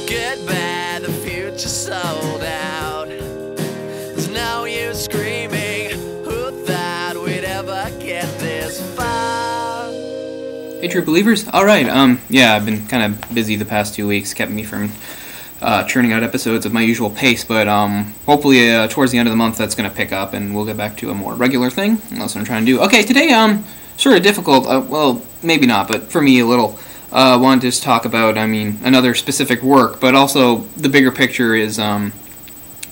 Goodbye, the future's sold out. There's no use screaming. Who thought we'd ever get this far? Hey, true believers. All right. Yeah, I've been kind of busy the past 2 weeks, kept me from churning out episodes at my usual pace, but hopefully towards the end of the month that's going to pick up, and we'll get back to a more regular thing. That's what I'm trying to do. Okay, today sort of difficult. Well, maybe not, but for me a little. Want to just talk about, another specific work, but also the bigger picture is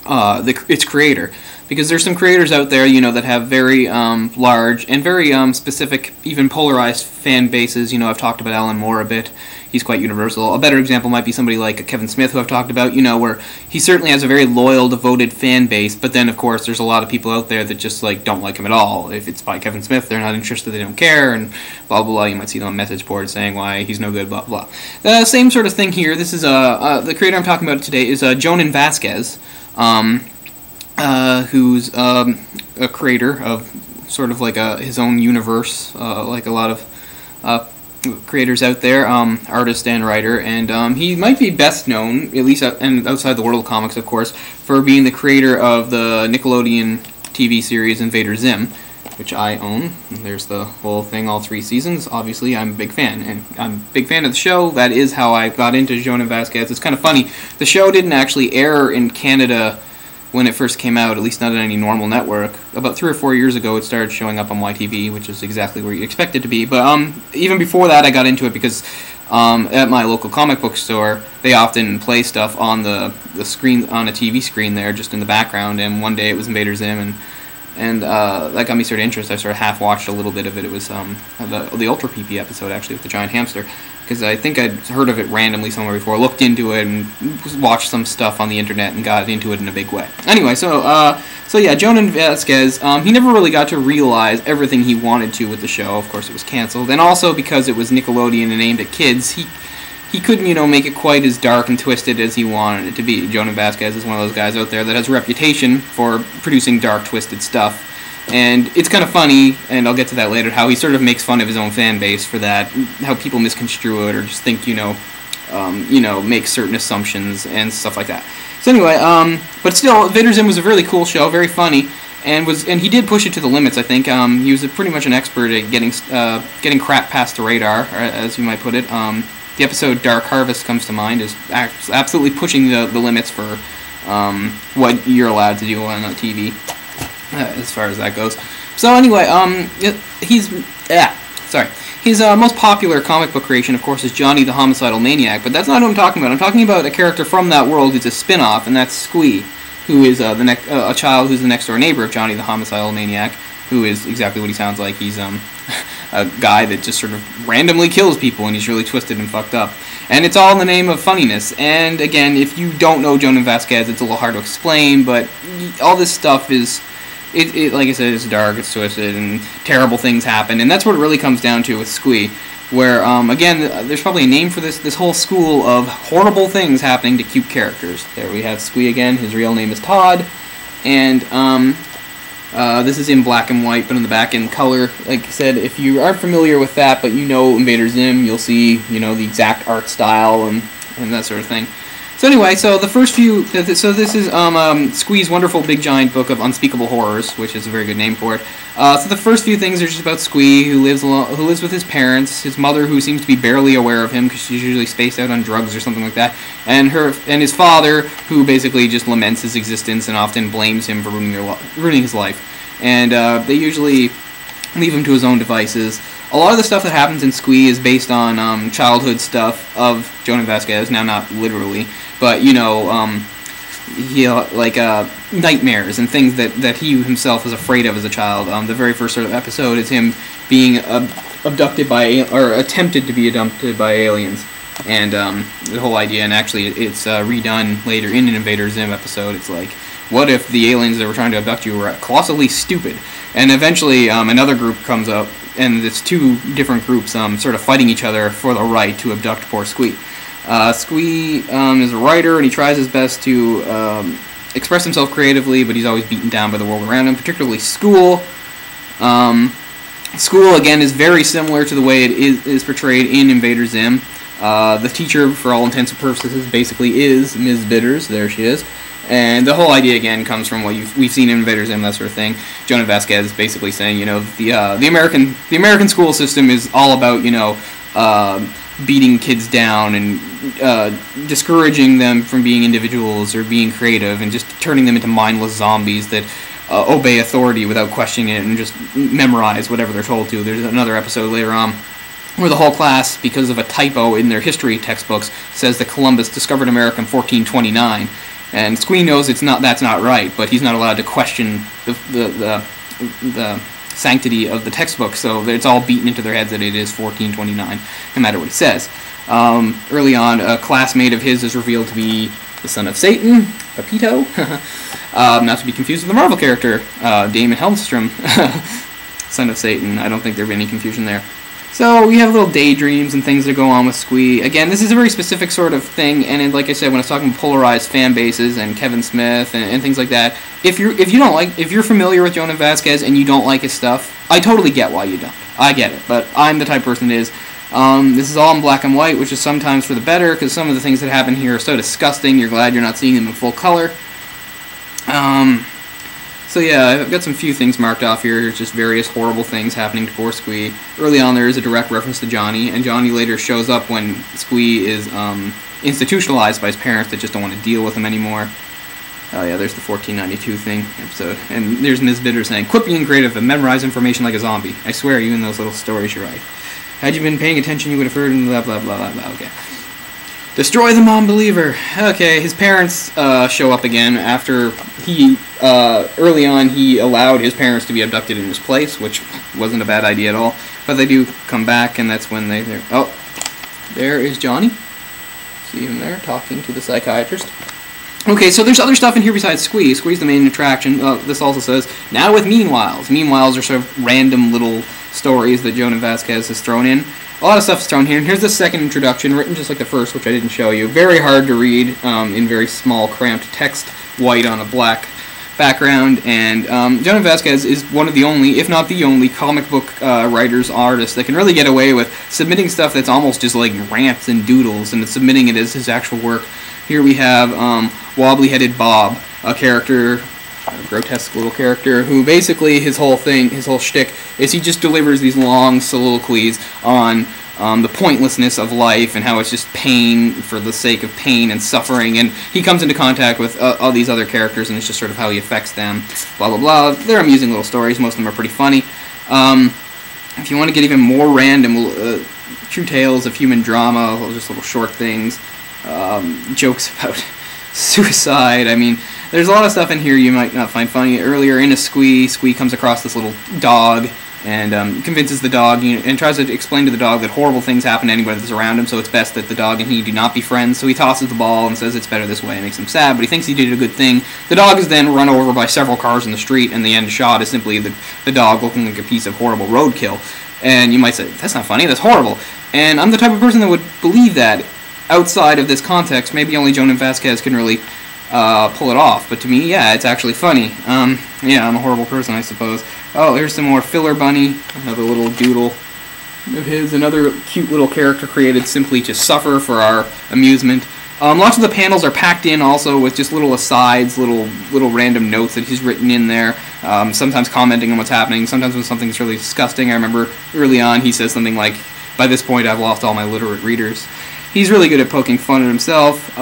its creator. Because there's some creators out there, that have very large and very specific, even polarized fan bases. I've talked about Alan Moore a bit. He's quite universal. A better example might be somebody like Kevin Smith, who I've talked about, where he certainly has a very loyal, devoted fan base, but then, of course, there's a lot of people out there that just, don't like him at all. If it's by Kevin Smith, they're not interested, they don't care, and blah, blah, blah. You might see them on message boards saying why he's no good, blah, blah. Same sort of thing here. This is, the creator I'm talking about today is Jhonen Vasquez, who's a creator of sort of like his own universe, like a lot of creators out there, artist and writer, and he might be best known, at least outside the world of comics, of course, for being the creator of the Nickelodeon TV series Invader Zim, which I own. There's the whole thing, all 3 seasons. Obviously, I'm a big fan, and I'm a big fan of the show. That is how I got into Jhonen Vasquez. It's kind of funny. The show didn't actually air in Canada when it first came out, at least not on any normal network. About 3 or 4 years ago, it started showing up on YTV, which is exactly where you expect it to be. But even before that, I got into it because at my local comic book store, they often play stuff on the screen, on a TV screen there, just in the background. And one day it was Invader Zim, and that got me sort of interested. I sort of half-watched a little bit of it. It was the Ultra PP episode, actually, with the giant hamster, because I think I'd heard of it randomly somewhere before, looked into it, and watched some stuff on the internet and got into it in a big way. Anyway, so yeah, Jhonen Vasquez, he never really got to realize everything he wanted to with the show. Of course, it was canceled, and also because it was Nickelodeon and aimed at kids, he couldn't, make it quite as dark and twisted as he wanted it to be. Jhonen Vasquez is one of those guys out there that has a reputation for producing dark, twisted stuff. And it's kind of funny, and I'll get to that later, how he sort of makes fun of his own fan base for that, how people misconstrue it or just think, make certain assumptions and stuff like that. So anyway, but still, Invader Zim was a really cool show, very funny, and he did push it to the limits, I think. He was pretty much an expert at getting crap past the radar, as you might put it. The episode Dark Harvest comes to mind as absolutely pushing the limits for what you're allowed to do on TV. As far as that goes. So anyway, his most popular comic book creation, of course, is Johnny the Homicidal Maniac, but that's not who I'm talking about. I'm talking about a character from that world who's a spin-off, and that's Squee, who is a child who's the next-door neighbor of Johnny the Homicidal Maniac, who is exactly what he sounds like. He's a guy that just sort of randomly kills people, and he's really twisted and fucked up. And it's all in the name of funniness. And again, if you don't know Jhonen Vasquez, it's a little hard to explain, but all this stuff is... It like I said, it's dark, it's twisted, and terrible things happen, and that's what it really comes down to with Squee, where, again, there's probably a name for this whole school of horrible things happening to cute characters. There we have Squee again. His real name is Todd, and this is in black and white, but in the back in color. Like I said, if you aren't familiar with that, but you know Invader Zim, you'll see, the exact art style and that sort of thing. So anyway, so the first few, so this is Squee's wonderful big giant book of unspeakable horrors, which is a very good name for it. So the first few things are just about Squee, who lives with his parents, his mother, who seems to be barely aware of him because she's usually spaced out on drugs or something like that, and his father, who basically just laments his existence and often blames him for ruining his life. And they usually leave him to his own devices. A lot of the stuff that happens in Squee is based on childhood stuff of Jhonen Vasquez. Now, not literally, but nightmares and things that he himself was afraid of as a child. The very first sort of episode is him being abducted by, or attempted to be abducted by aliens, and the whole idea. And actually, it's redone later in an Invader Zim episode. It's like, what if the aliens that were trying to abduct you were colossally stupid? And eventually, another group comes up, and it's 2 different groups sort of fighting each other for the right to abduct poor Squee. Squee is a writer, and he tries his best to express himself creatively, but he's always beaten down by the world around him, particularly school. School, again, is very similar to the way it is portrayed in Invader Zim. The teacher, for all intents and purposes, basically is Ms. Bitters. There she is. And the whole idea, again, comes from what we've seen in Invader Zim, that sort of thing. Jhonen Vasquez basically saying, the American school system is all about, beating kids down and discouraging them from being individuals or being creative and just turning them into mindless zombies that obey authority without questioning it and just memorize whatever they're told to. There's another episode later on where the whole class, because of a typo in their history textbooks, says that Columbus discovered America in 1429. And Squee knows that's not right, but he's not allowed to question the sanctity of the textbook, so it's all beaten into their heads that it is 1429, no matter what he says. Early on, a classmate of his is revealed to be the son of Satan, Pepito, not to be confused with the Marvel character, Damon Helmstrom, son of Satan. I don't think there'd be any confusion there. So we have little daydreams and things that go on with Squee. Again, this is a very specific sort of thing, and like I said, when I was talking about polarized fan bases and Kevin Smith and things like that, if you're familiar with Jhonen Vasquez and you don't like his stuff, I totally get why you don't. I get it, but I'm the type of person that is. This is all in black and white, which is sometimes for the better, because some of the things that happen here are so disgusting. You're glad you're not seeing them in full color. So yeah, I've got some few things marked off here. There's just various horrible things happening to poor Squee. Early on, there is a direct reference to Johnny, and Johnny later shows up when Squee is institutionalized by his parents that just don't want to deal with him anymore. Oh yeah, there's the 1492 thing episode. And there's Ms. Bitter saying, "Quit being creative and memorize information like a zombie. I swear you in those little stories you write. Had you been paying attention, you would have heard blah, blah, blah, blah, blah." Okay. Destroy the mom-believer. Okay, his parents show up again after he, early on, he allowed his parents to be abducted in his place, which wasn't a bad idea at all. But they do come back, and that's when oh, there is Johnny. See him there, talking to the psychiatrist. Okay, so there's other stuff in here besides Squee. Squee's the main attraction. This also says, now with Meanwhiles. Meanwhiles are sort of random little stories that Jhonen Vasquez has thrown in. A lot of stuff is thrown here, and here's the second introduction, written just like the first, which I didn't show you. Very hard to read in very small, cramped text, white on a black background, and Jhonen Vasquez is one of the only, if not the only, comic book writers, artists that can really get away with submitting stuff that's almost just like rants and doodles, and submitting it as his actual work. Here we have Wobbly-Headed Bob, a character, a grotesque little character, who basically his whole shtick is he just delivers these long soliloquies on the pointlessness of life and how it's just pain for the sake of pain and suffering, and he comes into contact with all these other characters, and it's just sort of how he affects them, blah blah blah. They're amusing little stories, most of them are pretty funny. If you want to get even more random, true tales of human drama, just little short things, jokes about suicide. I mean, there's a lot of stuff in here you might not find funny. Earlier in a Squee comes across this little dog and convinces the dog, and tries to explain to the dog that horrible things happen to anybody that's around him, so it's best that the dog and he do not be friends. So he tosses the ball and says it's better this way. It makes him sad, but he thinks he did a good thing. The dog is then run over by several cars in the street, and the end shot is simply the dog looking like a piece of horrible roadkill. And you might say, that's not funny, that's horrible. And I'm the type of person that would believe that outside of this context. Maybe only Jhonen Vasquez can really pull it off, but to me, yeah, it's actually funny. Yeah, I'm a horrible person, I suppose. Oh, here's some more Filler Bunny, another little doodle of his, another cute little character created simply to suffer for our amusement. Lots of the panels are packed in also with just little asides, little random notes that he's written in there, sometimes commenting on what's happening, sometimes when something's really disgusting. I remember early on he says something like, "By this point I've lost all my literate readers." He's really good at poking fun at himself.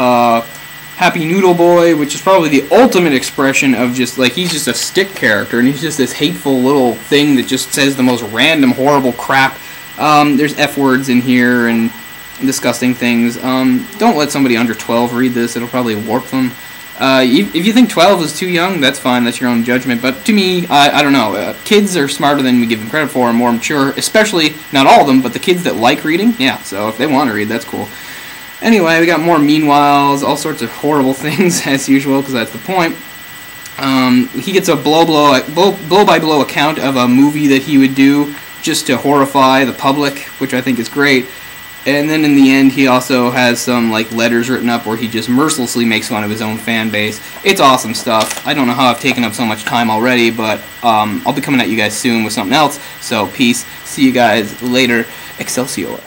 Happy Noodle Boy, which is probably the ultimate expression of just, like, he's just a stick character, and he's just this hateful little thing that just says the most random, horrible crap. There's F-words in here and disgusting things. Don't let somebody under 12 read this, it'll probably warp them. If you think 12 is too young, that's fine, that's your own judgment, but to me, I don't know, kids are smarter than we give them credit for and more mature, especially, not all of them, but the kids that like reading, yeah, so if they want to read, that's cool. Anyway, we got more Meanwhiles, all sorts of horrible things, as usual, because that's the point. He gets a blow-by-blow account of a movie that he would do just to horrify the public, which I think is great. And then in the end, he also has some like letters written up where he just mercilessly makes fun of his own fan base. It's awesome stuff. I don't know how I've taken up so much time already, but I'll be coming at you guys soon with something else. So peace. See you guys later. Excelsior.